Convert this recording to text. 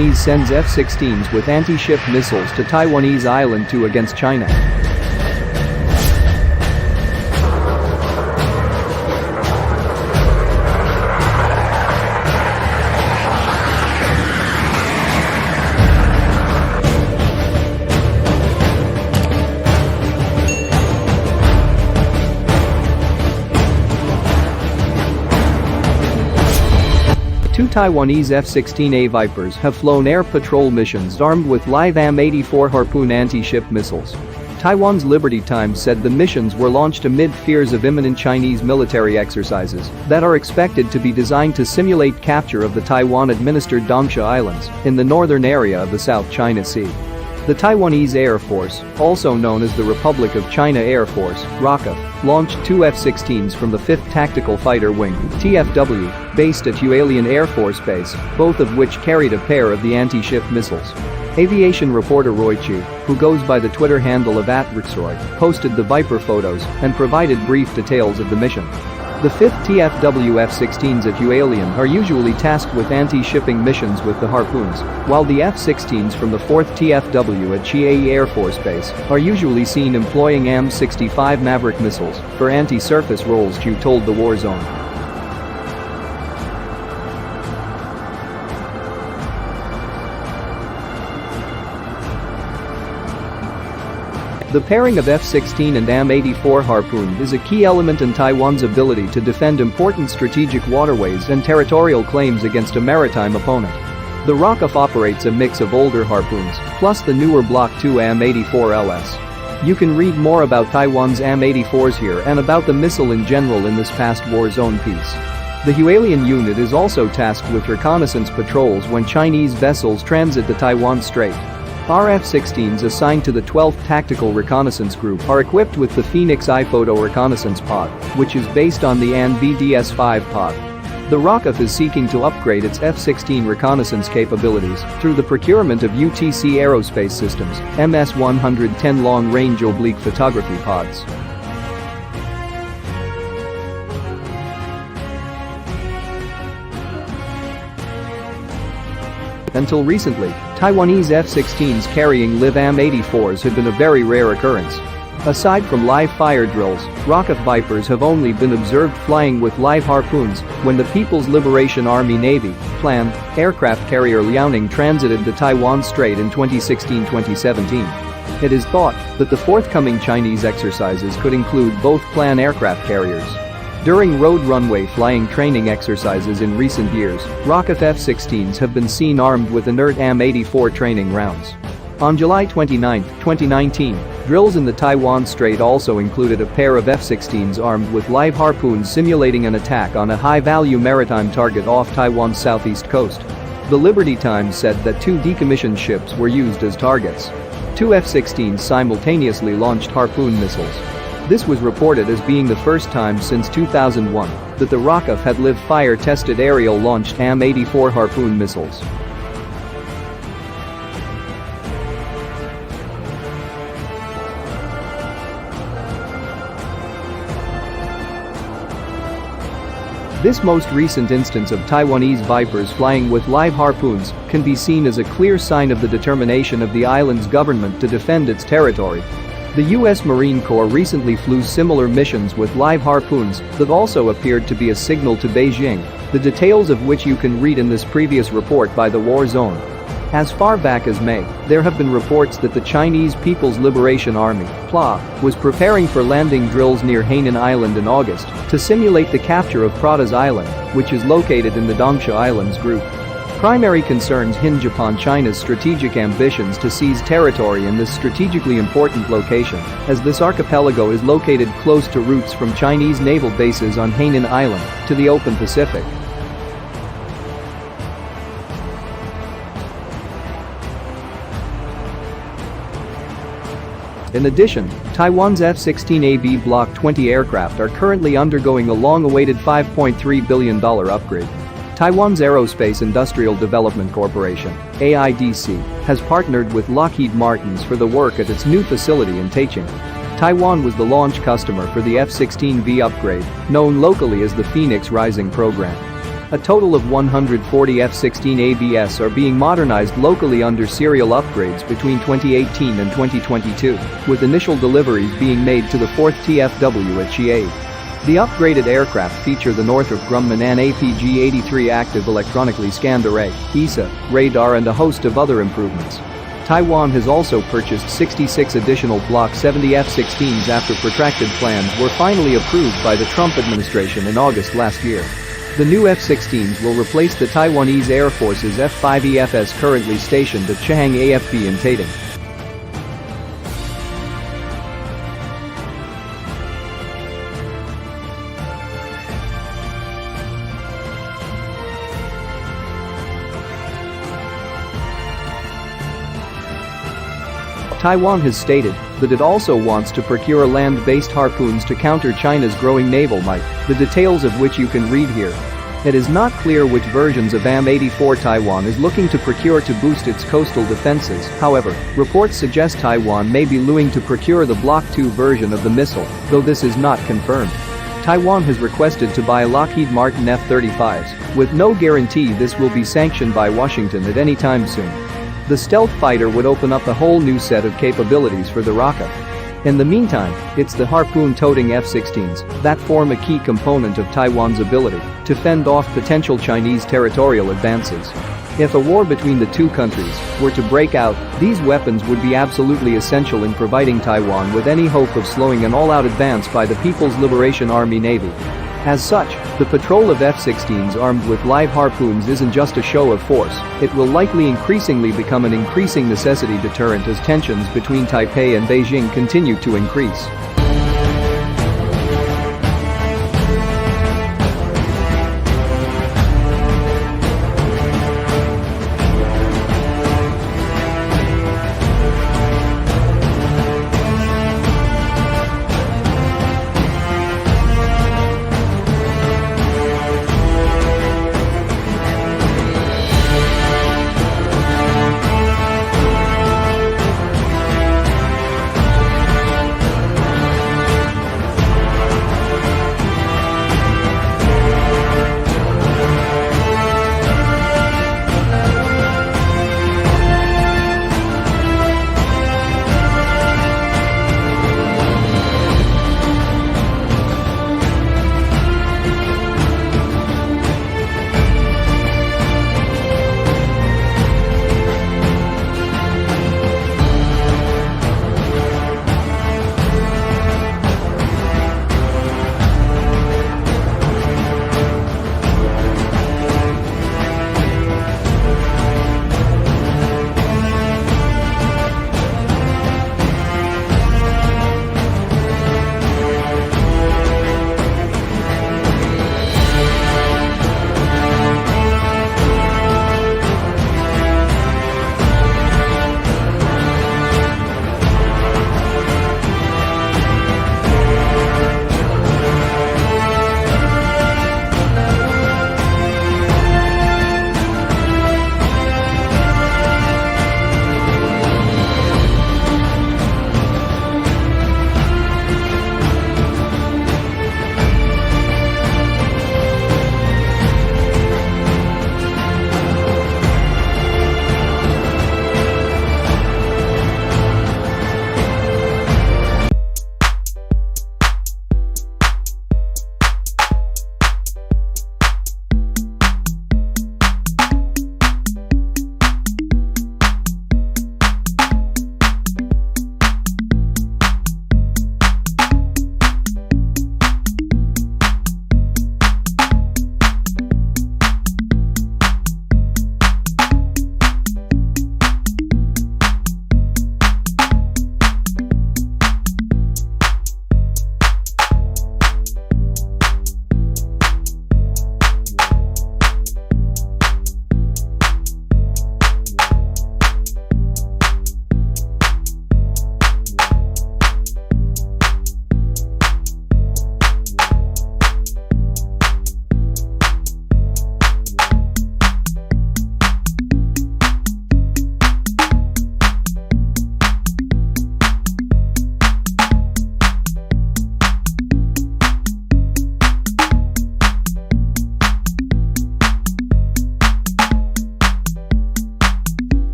Taiwanese sends F-16s with anti-ship missiles to Taiwanese Island 2 against China. Two Taiwanese F-16A Vipers have flown air patrol missions armed with live AGM-84 Harpoon anti-ship missiles. Taiwan's Liberty Times said the missions were launched amid fears of imminent Chinese military exercises that are expected to be designed to simulate capture of the Taiwan-administered Dongsha Islands in the northern area of the South China Sea. The Taiwanese Air Force, also known as the Republic of China Air Force, ROKF, launched two F-16s from the 5th Tactical Fighter Wing, TFW, based at Hualien Air Force Base, both of which carried a pair of the anti-ship missiles. Aviation reporter Roy Chu, who goes by the Twitter handle of @RixRoy, posted the Viper photos and provided brief details of the mission. The 5th TFW F-16s at Hualien are usually tasked with anti-shipping missions with the Harpoons, while the F-16s from the 4th TFW at Chiayi Air Force Base are usually seen employing AGM-65 Maverick missiles for anti-surface roles, Chu told the War Zone. The pairing of F-16 and AGM-84 Harpoon is a key element in Taiwan's ability to defend important strategic waterways and territorial claims against a maritime opponent. The ROKF operates a mix of older Harpoons, plus the newer Block 2 AGM-84LS. You can read more about Taiwan's AGM-84s here and about the missile in general in this past War Zone piece. The Hualien unit is also tasked with reconnaissance patrols when Chinese vessels transit the Taiwan Strait. Our F-16s assigned to the 12th Tactical Reconnaissance Group are equipped with the Phoenix I-Photo Reconnaissance Pod, which is based on the AN-BDS-5 pod. The ROKF is seeking to upgrade its F-16 reconnaissance capabilities through the procurement of UTC Aerospace Systems MS-110 long-range oblique photography pods. Until recently, Taiwanese F-16s carrying live AGM-84s have been a very rare occurrence. Aside from live fire drills, ROKF Vipers have only been observed flying with live Harpoons when the People's Liberation Army Navy planned aircraft carrier Liaoning transited the Taiwan Strait in 2016-2017. It is thought that the forthcoming Chinese exercises could include both plan aircraft carriers. During road runway flying training exercises in recent years, ROKF F-16s have been seen armed with inert AGM-84 training rounds. On July 29, 2019, drills in the Taiwan Strait also included a pair of F-16s armed with live Harpoons simulating an attack on a high-value maritime target off Taiwan's southeast coast. The Liberty Times said that two decommissioned ships were used as targets. Two F-16s simultaneously launched Harpoon missiles. This was reported as being the first time since 2001 that the ROKF had live fire-tested aerial-launched AGM-84 Harpoon missiles. This most recent instance of Taiwanese Vipers flying with live Harpoons can be seen as a clear sign of the determination of the island's government to defend its territory. The U.S. Marine Corps recently flew similar missions with live Harpoons that also appeared to be a signal to Beijing, the details of which you can read in this previous report by the War Zone. As far back as May, there have been reports that the Chinese People's Liberation Army (PLA) was preparing for landing drills near Hainan Island in August to simulate the capture of Pratas Island, which is located in the Dongsha Islands group. Primary concerns hinge upon China's strategic ambitions to seize territory in this strategically important location, as this archipelago is located close to routes from Chinese naval bases on Hainan Island to the open Pacific. In addition, Taiwan's F-16A Block 20 aircraft are currently undergoing a long-awaited $5.3 billion upgrade. Taiwan's Aerospace Industrial Development Corporation, AIDC, has partnered with Lockheed Martin for the work at its new facility in Taichung. Taiwan was the launch customer for the F-16V upgrade, known locally as the Phoenix Rising program. A total of 140 F-16AVs are being modernized locally under serial upgrades between 2018 and 2022, with initial deliveries being made to the 4th TFW at Chiayi. The upgraded aircraft feature the Northrop Grumman AN APG-83 active electronically scanned array, ESA, radar and a host of other improvements. Taiwan has also purchased 66 additional Block 70 F-16s after protracted plans were finally approved by the Trump administration in August last year. The new F-16s will replace the Taiwanese Air Force's F-5EFs currently stationed at Chahang AFB in Taidong. Taiwan has stated that it also wants to procure land-based harpoons to counter China's growing naval might, the details of which you can read here. It is not clear which versions of AGM-84 Taiwan is looking to procure to boost its coastal defenses. However, reports suggest Taiwan may be looking to procure the Block 2 version of the missile, though this is not confirmed. Taiwan has requested to buy Lockheed Martin F-35s, with no guarantee this will be sanctioned by Washington at any time soon. The stealth fighter would open up a whole new set of capabilities for the rocket. In the meantime, it's the harpoon-toting F-16s that form a key component of Taiwan's ability to fend off potential Chinese territorial advances. If a war between the two countries were to break out, these weapons would be absolutely essential in providing Taiwan with any hope of slowing an all-out advance by the People's Liberation Army Navy. As such, the patrol of F-16s armed with live harpoons isn't just a show of force, it will likely increasingly become an increasing necessity deterrent as tensions between Taipei and Beijing continue to increase.